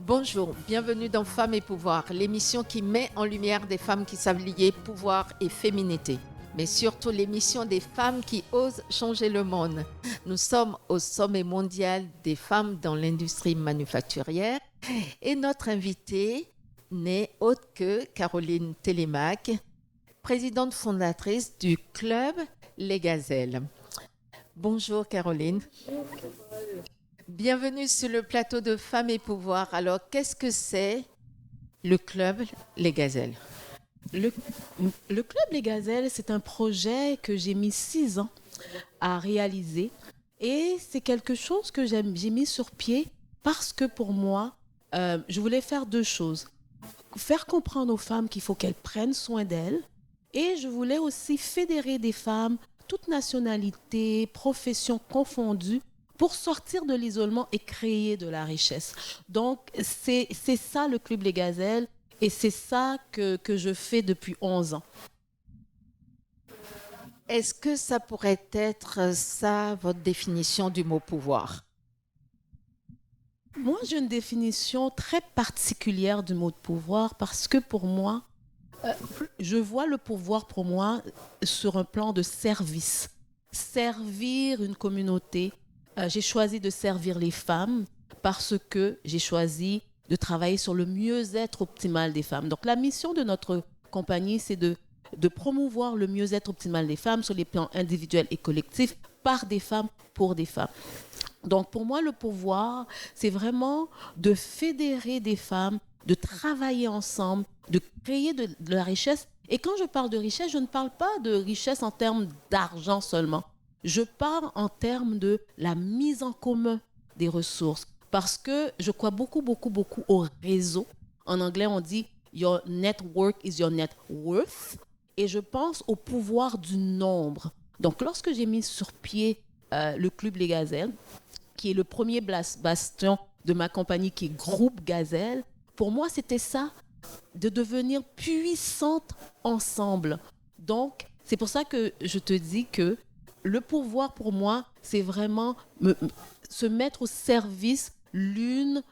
Bonjour, bienvenue dans Femmes et Pouvoir, l'émission qui met en lumière des femmes qui savent lier pouvoir et féminité, mais surtout l'émission des femmes qui osent changer le monde. Nous sommes au sommet mondial des femmes dans l'industrie manufacturière et notre invitée n'est autre que Caroline Télémaque, présidente fondatrice du club Les Gazelles. Bonjour Caroline. Bienvenue sur le plateau de Femmes et Pouvoir. Alors, qu'est-ce que c'est le club Les Gazelles? Le club Les Gazelles, c'est un projet que j'ai mis 6 ans à réaliser et c'est quelque chose que j'ai mis sur pied parce que pour moi, je voulais faire 2 choses. Faire comprendre aux femmes qu'il faut qu'elles prennent soin d'elles et je voulais aussi fédérer des femmes, toutes nationalités, professions confondues, pour sortir de l'isolement et créer de la richesse. Donc, c'est ça le Club Les Gazelles et c'est ça que je fais depuis 11 ans. Est-ce que ça pourrait être ça, votre définition du mot pouvoir? Moi, j'ai une définition très particulière du mot de pouvoir parce que pour moi, je vois le pouvoir pour moi sur un plan de service. Servir une communauté. J'ai choisi de servir les femmes parce que j'ai choisi de travailler sur le mieux-être optimal des femmes. Donc, la mission de notre compagnie, c'est de promouvoir le mieux-être optimal des femmes sur les plans individuels et collectifs par des femmes pour des femmes. Donc, pour moi, le pouvoir, c'est vraiment de fédérer des femmes, de travailler ensemble, de créer de la richesse. Et quand je parle de richesse, je ne parle pas de richesse en termes d'argent seulement. Je parle en termes de la mise en commun des ressources parce que je crois beaucoup au réseau. En anglais, on dit « Your network is your net worth » et je pense au pouvoir du nombre. Donc, lorsque j'ai mis sur pied le Club Les Gazelles, qui est le premier bastion de ma compagnie qui est Groupe Gazelle, pour moi, c'était ça, de devenir puissante ensemble. Donc, c'est pour ça que je te dis que le pouvoir, pour moi, c'est vraiment se mettre au service l'une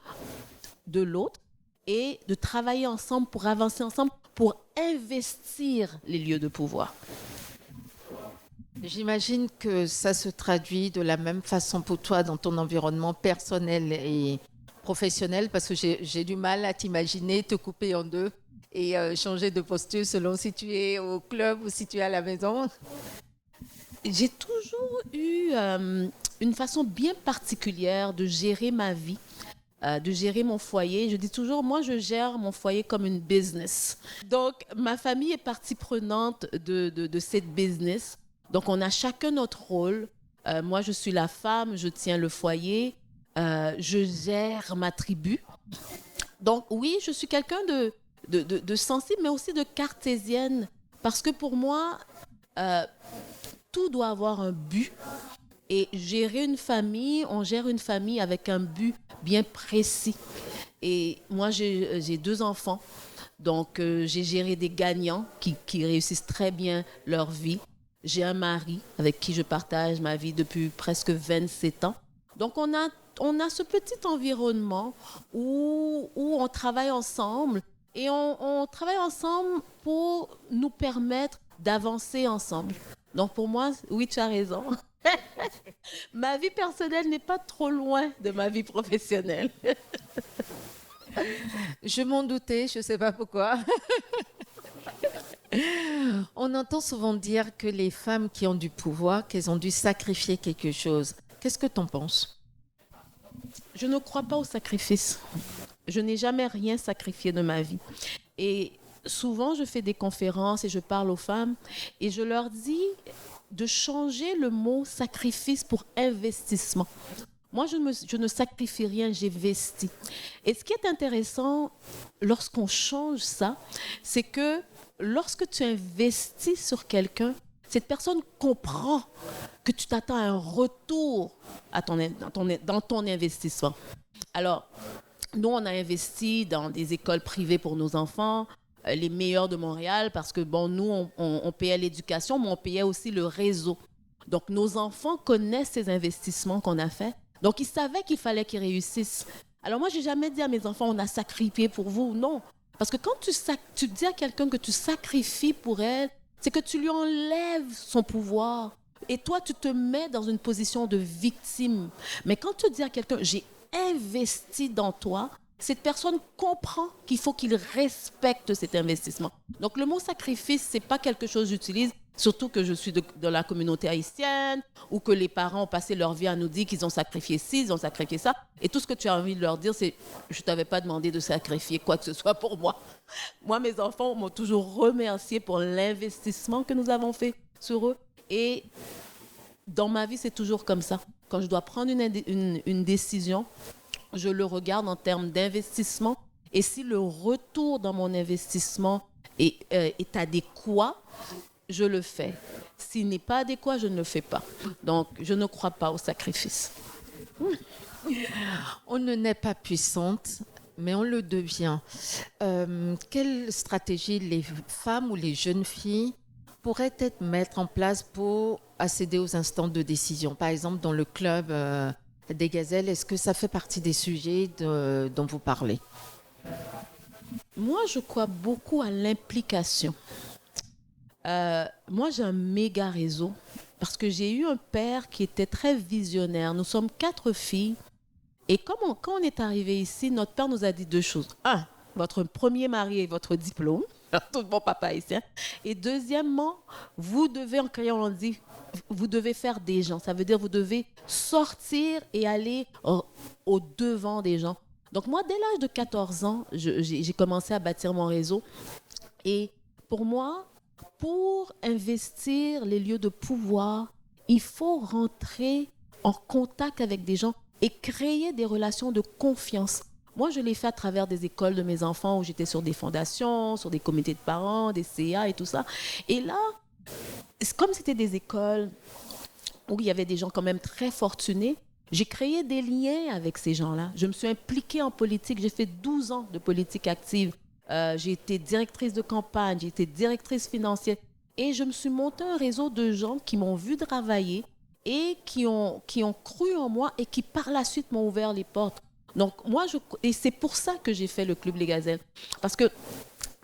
de l'autre et de travailler ensemble pour avancer ensemble, pour investir les lieux de pouvoir. J'imagine que ça se traduit de la même façon pour toi dans ton environnement personnel et professionnel, parce que j'ai du mal à t'imaginer te couper en deux et changer de posture selon si tu es au club ou si tu es à la maison. J'ai toujours eu une façon bien particulière de gérer ma vie, de gérer mon foyer. Je dis toujours, moi, je gère mon foyer comme une business. Donc, ma famille est partie prenante de cette business. Donc, on a chacun notre rôle. Moi, je suis la femme, je tiens le foyer, je gère ma tribu. Donc, oui, je suis quelqu'un de sensible, mais aussi de cartésienne. Parce que pour moi, tout doit avoir un but. Et gérer une famille, on gère une famille avec un but bien précis. Et moi, j'ai 2 enfants. Donc, j'ai géré des gagnants qui réussissent très bien leur vie. J'ai un mari avec qui je partage ma vie depuis presque 27 ans. Donc, on a ce petit environnement où on travaille ensemble et on travaille ensemble pour nous permettre d'avancer ensemble. Donc, pour moi, oui, tu as raison. Ma vie personnelle n'est pas trop loin de ma vie professionnelle. Je m'en doutais, je ne sais pas pourquoi. On entend souvent dire que les femmes qui ont du pouvoir, qu'elles ont dû sacrifier quelque chose. Qu'est-ce que tu en penses? Je ne crois pas au sacrifice. Je n'ai jamais rien sacrifié de ma vie. Et souvent, je fais des conférences et je parle aux femmes et je leur dis de changer le mot sacrifice pour investissement. Moi, je ne sacrifie rien, j'investis. Et ce qui est intéressant lorsqu'on change ça, c'est que lorsque tu investis sur quelqu'un, cette personne comprend que tu t'attends à un retour dans ton investissement. Alors, nous, on a investi dans des écoles privées pour nos enfants, les meilleures de Montréal, parce que, bon, nous, on payait l'éducation, mais on payait aussi le réseau. Donc, nos enfants connaissent ces investissements qu'on a faits. Donc, ils savaient qu'il fallait qu'ils réussissent. Alors moi, j'ai jamais dit à mes enfants, on a sacrifié pour vous. Non. Parce que quand tu dis à quelqu'un que tu sacrifies pour elle, c'est que tu lui enlèves son pouvoir. Et toi, tu te mets dans une position de victime. Mais quand tu dis à quelqu'un, j'ai investi dans toi, cette personne comprend qu'il faut qu'il respecte cet investissement. Donc le mot sacrifice, c'est pas quelque chose que j'utilise, surtout que je suis de la communauté haïtienne, ou que les parents ont passé leur vie à nous dire qu'ils ont sacrifié ci, ils ont sacrifié ça. Et tout ce que tu as envie de leur dire, c'est « je ne t'avais pas demandé de sacrifier quoi que ce soit pour moi ». Moi, mes enfants m'ont toujours remercié pour l'investissement que nous avons fait sur eux. Et dans ma vie, c'est toujours comme ça. Quand je dois prendre une décision, je le regarde en termes d'investissement. Et si le retour dans mon investissement est adéquat, je le fais. S'il n'est pas adéquat, je ne le fais pas. Donc, je ne crois pas au sacrifice. On ne naît pas puissante, mais on le devient. Quelle stratégie les femmes ou les jeunes filles pourraient être mettre en place pour accéder aux instances de décision? Par exemple, dans le club des gazelles, est-ce que ça fait partie des sujets dont vous parlez? Moi, je crois beaucoup à l'implication. Moi, j'ai un méga réseau parce que j'ai eu un père qui était très visionnaire. Nous sommes 4 filles. Et quand on est arrivé ici, notre père nous a dit 2 choses. 1, votre premier mari et votre diplôme. Tout bon papa haïtien. Et deuxièmement, vous devez, en créole, on dit, vous devez faire des gens. Ça veut dire vous devez sortir et aller au devant des gens. Donc moi, dès l'âge de 14 ans, j'ai commencé à bâtir mon réseau. Et pour moi, pour investir les lieux de pouvoir, il faut rentrer en contact avec des gens et créer des relations de confiance. Moi, je l'ai fait à travers des écoles de mes enfants où j'étais sur des fondations, sur des comités de parents, des CA et tout ça. Et là, comme c'était des écoles où il y avait des gens quand même très fortunés, j'ai créé des liens avec ces gens-là. Je me suis impliquée en politique. J'ai fait 12 ans de politique active. J'ai été directrice de campagne, j'ai été directrice financière. Et je me suis montée un réseau de gens qui m'ont vu travailler et qui ont cru en moi et qui, par la suite, m'ont ouvert les portes. Donc, et c'est pour ça que j'ai fait le Club Les Gazelles. Parce que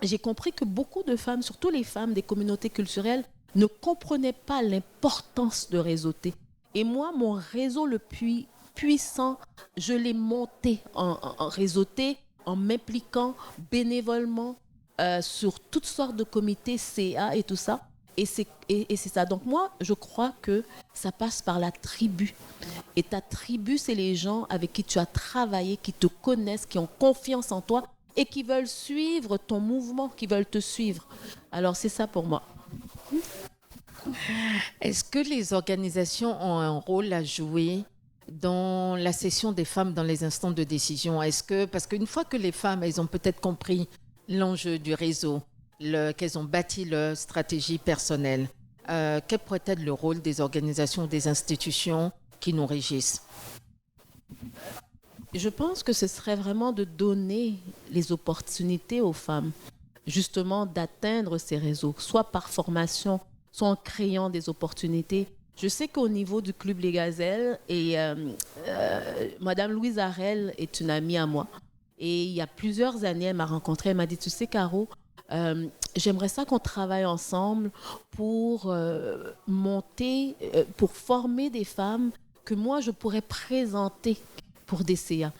j'ai compris que beaucoup de femmes, surtout les femmes des communautés culturelles, ne comprenaient pas l'importance de réseauter. Et moi, mon réseau le plus puissant, je l'ai monté en réseauté, en m'impliquant bénévolement sur toutes sortes de comités, CA et tout ça. Et c'est ça. Donc moi, je crois que ça passe par la tribu. Et ta tribu, c'est les gens avec qui tu as travaillé, qui te connaissent, qui ont confiance en toi et qui veulent suivre ton mouvement, qui veulent te suivre. Alors c'est ça pour moi. Est-ce que les organisations ont un rôle à jouer dans la session des femmes dans les instants de décision? Parce qu'une fois que les femmes, elles ont peut-être compris l'enjeu du réseau, qu'elles ont bâti leur stratégie personnelle, quel pourrait être le rôle des organisations, des institutions qui nous régissent? Je pense que ce serait vraiment de donner les opportunités aux femmes, justement d'atteindre ces réseaux, soit par formation, soit en créant des opportunités. Je sais qu'au niveau du Club Les Gazelles, et Madame Louise Harel est une amie à moi. Et il y a plusieurs années, elle m'a rencontrée, elle m'a dit, tu sais Caro, j'aimerais ça qu'on travaille ensemble pour monter, pour former des femmes que moi je pourrais présenter pour des CA.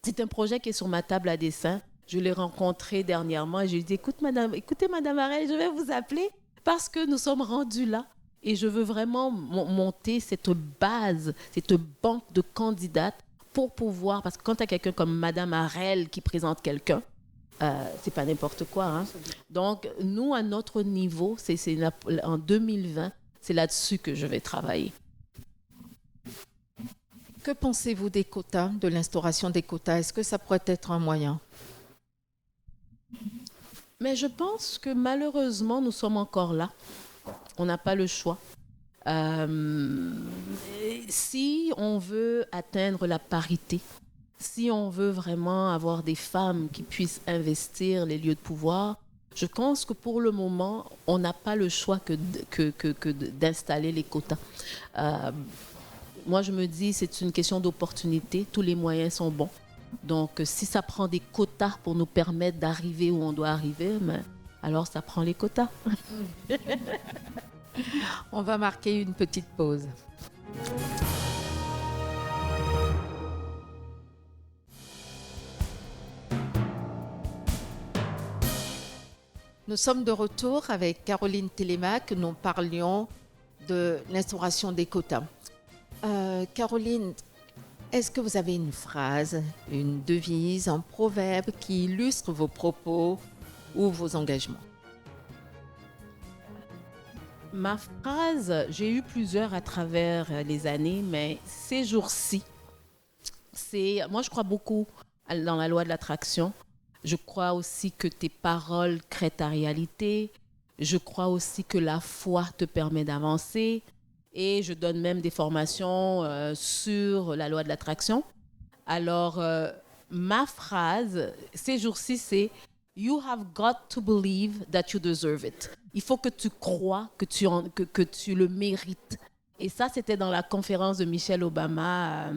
C'est un projet qui est sur ma table à dessin. Je l'ai rencontrée dernièrement et je lui ai dit, écoutez Madame Harel, je vais vous appeler parce que nous sommes rendus là. Et je veux vraiment monter cette base, cette banque de candidates pour pouvoir... Parce que quand tu as quelqu'un comme Madame Harel qui présente quelqu'un, c'est pas n'importe quoi. Hein? Donc, nous, à notre niveau, en 2020, c'est là-dessus que je vais travailler. Que pensez-vous des quotas, de l'instauration des quotas? Est-ce que ça pourrait être un moyen? Mais je pense que malheureusement, nous sommes encore là. On n'a pas le choix. Si on veut atteindre la parité, si on veut vraiment avoir des femmes qui puissent investir les lieux de pouvoir, je pense que pour le moment, on n'a pas le choix que d'installer les quotas. Moi, je me dis, c'est une question d'opportunité. Tous les moyens sont bons. Donc, si ça prend des quotas pour nous permettre d'arriver où on doit arriver, mais alors ça prend les quotas. On va marquer une petite pause. Nous sommes de retour avec Caroline Télémac. Nous parlions de l'instauration des quotas. Caroline, est-ce que vous avez une phrase, une devise, un proverbe qui illustre vos propos ou vos engagements? Ma phrase, j'ai eu plusieurs à travers les années, mais ces jours-ci, moi je crois beaucoup dans la loi de l'attraction. Je crois aussi que tes paroles créent ta réalité. Je crois aussi que la foi te permet d'avancer. Et je donne même des formations sur la loi de l'attraction. Alors, ma phrase, ces jours-ci, c'est « You have got to believe that you deserve it ». Il faut que tu crois que tu le mérites. Et ça, c'était dans la conférence de Michelle Obama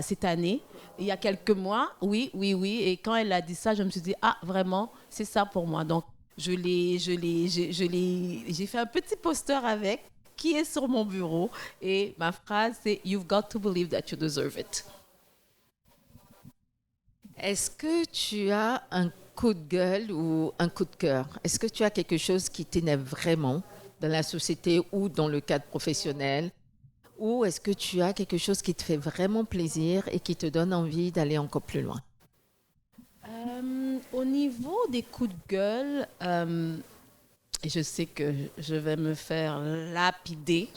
cette année. Il y a quelques mois, oui. Et quand elle a dit ça, je me suis dit, ah, vraiment, c'est ça pour moi. Donc, j'ai fait un petit poster avec, qui est sur mon bureau. Et ma phrase, c'est, You've got to believe that you deserve it. Est-ce que tu as un coup de gueule ou un coup de cœur? Est-ce que tu as quelque chose qui t'énerve vraiment dans la société ou dans le cadre professionnel? Ou est-ce que tu as quelque chose qui te fait vraiment plaisir et qui te donne envie d'aller encore plus loin? Au niveau des coups de gueule, je sais que je vais me faire lapider.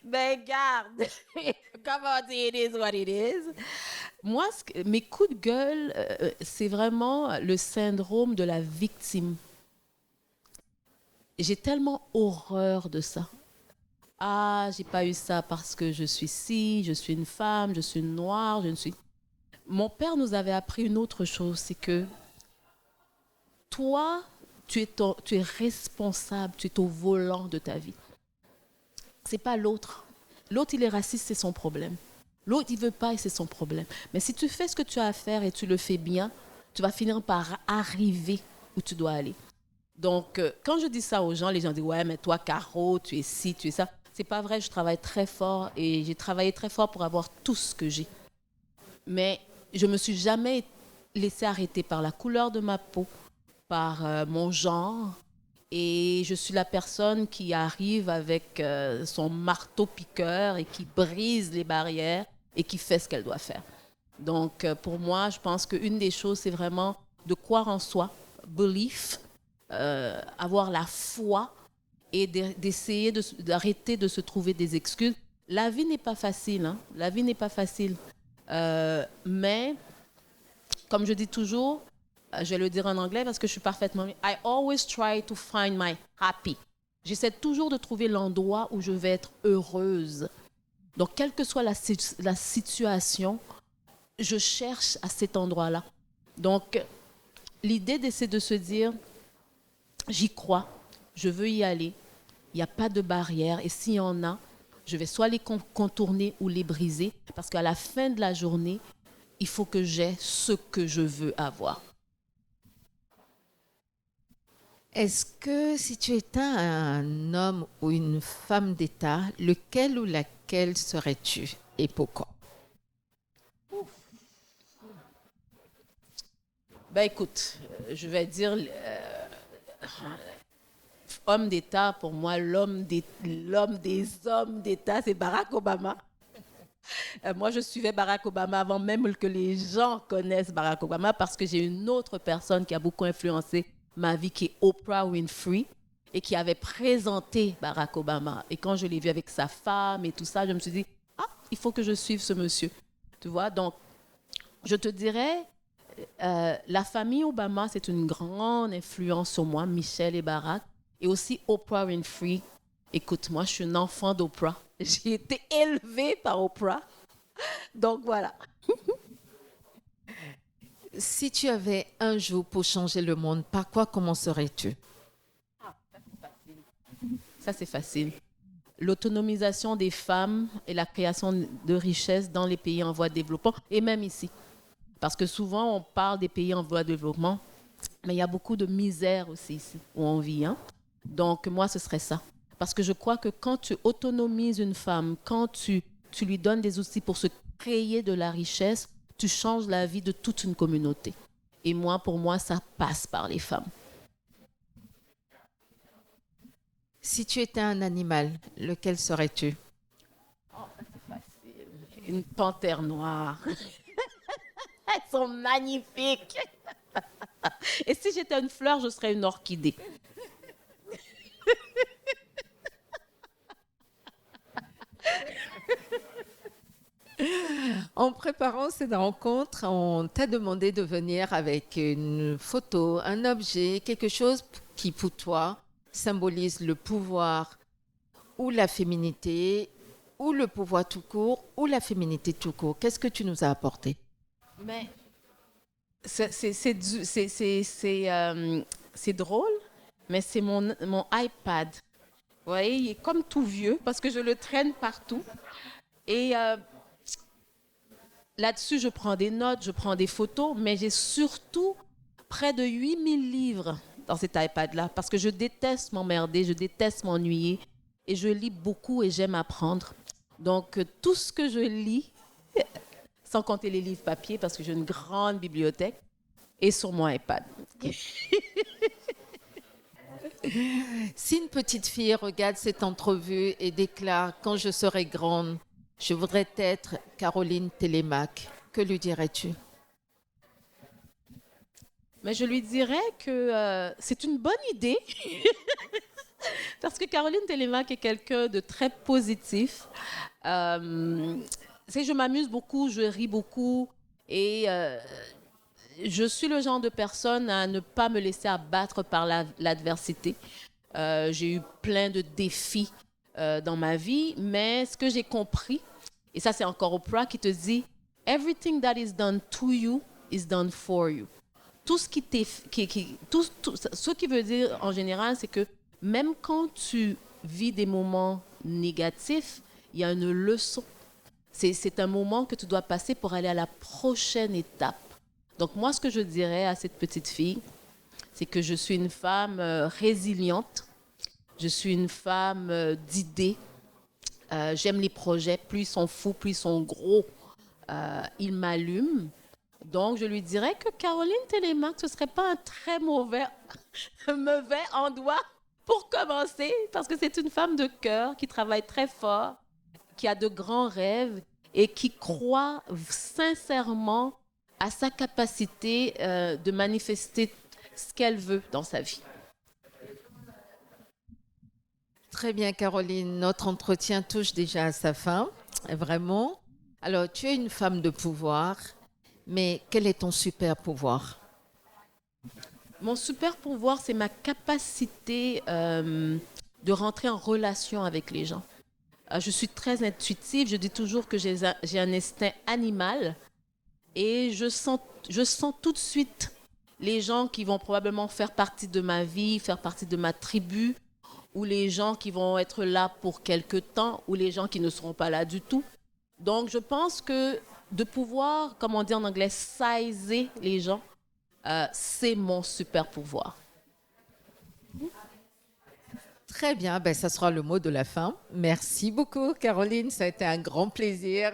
Mais garde, comment dire, it is what it is. Moi, mes coups de gueule, c'est vraiment le syndrome de la victime. J'ai tellement horreur de ça. Ah, j'ai pas eu ça parce que je suis ci, je suis une femme, je suis une noire, je ne suis... Mon père nous avait appris une autre chose, c'est que toi, tu es responsable, tu es au volant de ta vie. C'est pas l'autre. L'autre, il est raciste, c'est son problème. L'autre, il veut pas et c'est son problème. Mais si tu fais ce que tu as à faire et tu le fais bien, tu vas finir par arriver où tu dois aller. Donc, quand je dis ça aux gens, les gens disent « Ouais, mais toi, Caro, tu es ci, tu es ça. » C'est pas vrai, je travaille très fort et j'ai travaillé très fort pour avoir tout ce que j'ai. Mais je me suis jamais laissée arrêter par la couleur de ma peau, par mon genre. Et je suis la personne qui arrive avec son marteau-piqueur et qui brise les barrières et qui fait ce qu'elle doit faire. Donc, pour moi, je pense qu'une des choses, c'est vraiment de croire en soi, belief, avoir la foi et d'essayer d'arrêter de se trouver des excuses. La vie n'est pas facile, hein? La vie n'est pas facile. Mais, comme je dis toujours, je vais le dire en anglais parce que je suis parfaitement... I always try to find my happy. J'essaie toujours de trouver l'endroit où je vais être heureuse. Donc, quelle que soit la situation, je cherche à cet endroit-là. Donc, l'idée, c'est de se dire, j'y crois, je veux y aller, il n'y a pas de barrière. Et s'il y en a, je vais soit les contourner ou les briser. Parce qu'à la fin de la journée, il faut que j'aie ce que je veux avoir. Est-ce que si tu étais un homme ou une femme d'État, lequel ou laquelle serais-tu et pourquoi? Ben écoute, je vais dire homme d'État, pour moi, l'homme des hommes d'État, c'est Barack Obama. Moi, je suivais Barack Obama avant même que les gens connaissent Barack Obama parce que j'ai une autre personne qui a beaucoup influencé ma vie qui est Oprah Winfrey et qui avait présenté Barack Obama. Et quand je l'ai vu avec sa femme et tout ça, je me suis dit, ah, il faut que je suive ce monsieur. Tu vois, donc, je te dirais, la famille Obama, c'est une grande influence sur moi, Michelle et Barack, et aussi Oprah Winfrey. Écoute, moi, je suis une enfant d'Oprah. J'ai été élevée par Oprah. Donc, voilà. Si tu avais un jour pour changer le monde, par quoi commencerais-tu? Ça, c'est facile. l'autonomisation des femmes et la création de richesses dans les pays en voie de développement, et même ici. Parce que souvent, on parle des pays en voie de développement, mais il y a beaucoup de misère aussi ici où on vit. Hein? Donc, moi, ce serait ça. Parce que je crois que quand tu autonomises une femme, quand tu lui donnes des outils pour se créer de la richesse, tu changes la vie de toute une communauté. Et moi, pour moi, ça passe par les femmes. Si tu étais un animal, lequel serais-tu? Une panthère noire. Elles sont magnifiques. Et si j'étais une fleur, je serais une orchidée. En préparant cette rencontre, on t'a demandé de venir avec une photo, un objet, quelque chose qui pour toi symbolise le pouvoir ou la féminité, ou le pouvoir tout court, ou la féminité tout court. Qu'est-ce que tu nous as apporté? Mais c'est drôle, mais c'est mon iPad. Vous voyez, il est comme tout vieux parce que je le traîne partout. Et là-dessus, je prends des notes, je prends des photos, mais j'ai surtout près de 8000 livres dans cet iPad-là parce que je déteste m'emmerder, je déteste m'ennuyer et je lis beaucoup et j'aime apprendre. Donc, tout ce que je lis, sans compter les livres papier parce que j'ai une grande bibliothèque, est sur mon iPad. Si une petite fille regarde cette entrevue et déclare « Quand je serai grande, je voudrais être Caroline Télémac », que lui dirais-tu? Mais je lui dirais que c'est une bonne idée parce que Caroline Télémac est quelqu'un de très positif. Je m'amuse beaucoup, je ris beaucoup et je suis le genre de personne à ne pas me laisser abattre par l'adversité. J'ai eu plein de défis dans ma vie, mais ce que j'ai compris, et ça c'est encore Oprah qui te dit « Everything that is done to you is done for you ». Tout ce ce qui veut dire en général, c'est que même quand tu vis des moments négatifs, il y a une leçon. C'est un moment que tu dois passer pour aller à la prochaine étape. Donc moi, ce que je dirais à cette petite fille, c'est que je suis une femme résiliente, je suis une femme d'idées, j'aime les projets, plus ils sont fous, plus ils sont gros, ils m'allument. Donc je lui dirais que Caroline Télémac, ce ne serait pas un très mauvais endroit pour commencer, parce que c'est une femme de cœur qui travaille très fort, qui a de grands rêves et qui croit sincèrement à sa capacité de manifester ce qu'elle veut dans sa vie. Très bien, Caroline. Notre entretien touche déjà à sa fin, vraiment. Alors, tu es une femme de pouvoir, mais quel est ton super pouvoir? Mon super pouvoir, c'est ma capacité de rentrer en relation avec les gens. Je suis très intuitive. Je dis toujours que j'ai un instinct animal et je sens tout de suite les gens qui vont probablement faire partie de ma vie, faire partie de ma tribu, ou les gens qui vont être là pour quelque temps, ou les gens qui ne seront pas là du tout. Donc, je pense que de pouvoir, comme on dit en anglais, sizer les gens, c'est mon super pouvoir. Très bien, ben, ça sera le mot de la fin. Merci beaucoup, Caroline. Ça a été un grand plaisir.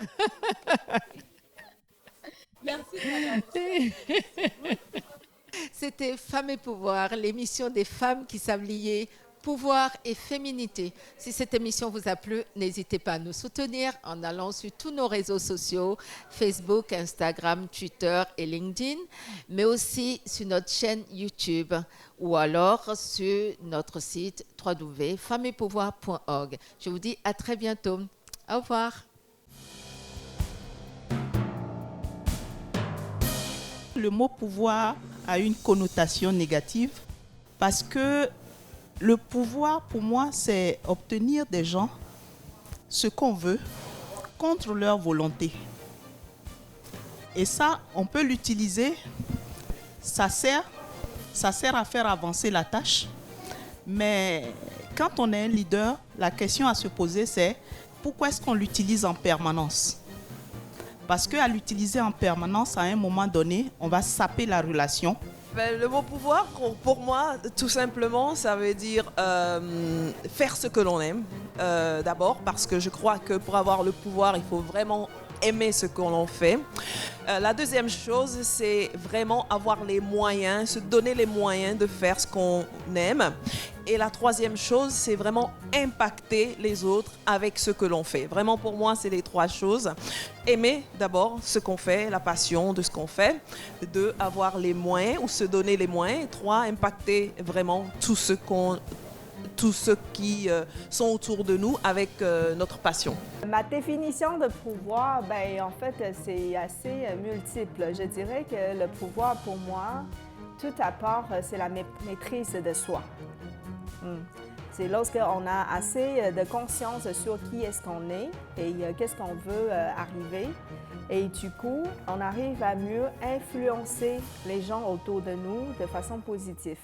Merci. C'était Femmes et Pouvoir, l'émission des femmes qui savent lier pouvoir et féminité. Si cette émission vous a plu, n'hésitez pas à nous soutenir en allant sur tous nos réseaux sociaux, Facebook, Instagram, Twitter et LinkedIn, mais aussi sur notre chaîne YouTube ou alors sur notre site www.femmesetpouvoir.org. Je vous dis à très bientôt. Au revoir. Le mot pouvoir a une connotation négative parce que le pouvoir, pour moi, c'est obtenir des gens ce qu'on veut contre leur volonté. Et ça, on peut l'utiliser, ça sert à faire avancer la tâche, mais quand on est un leader, la question à se poser, c'est pourquoi est-ce qu'on l'utilise en permanence? Parce qu'à l'utiliser en permanence, à un moment donné, on va saper la relation. Ben, le mot pouvoir, pour moi, tout simplement, ça veut dire faire ce que l'on aime. D'abord, parce que je crois que pour avoir le pouvoir, il faut vraiment aimer ce que l'on fait. La deuxième chose, c'est vraiment avoir les moyens, se donner les moyens de faire ce qu'on aime. Et la troisième chose, c'est vraiment impacter les autres avec ce que l'on fait. Vraiment, pour moi, c'est les trois choses. Aimer d'abord ce qu'on fait, la passion de ce qu'on fait. 2, avoir les moyens ou se donner les moyens. 3, impacter vraiment tous ceux qui sont autour de nous avec notre passion. Ma définition de pouvoir, en fait, c'est assez multiple. Je dirais que le pouvoir, pour moi, tout à part, c'est la maîtrise de soi. C'est lorsqu'on a assez de conscience sur qui est-ce qu'on est et qu'est-ce qu'on veut arriver. Et du coup, on arrive à mieux influencer les gens autour de nous de façon positive.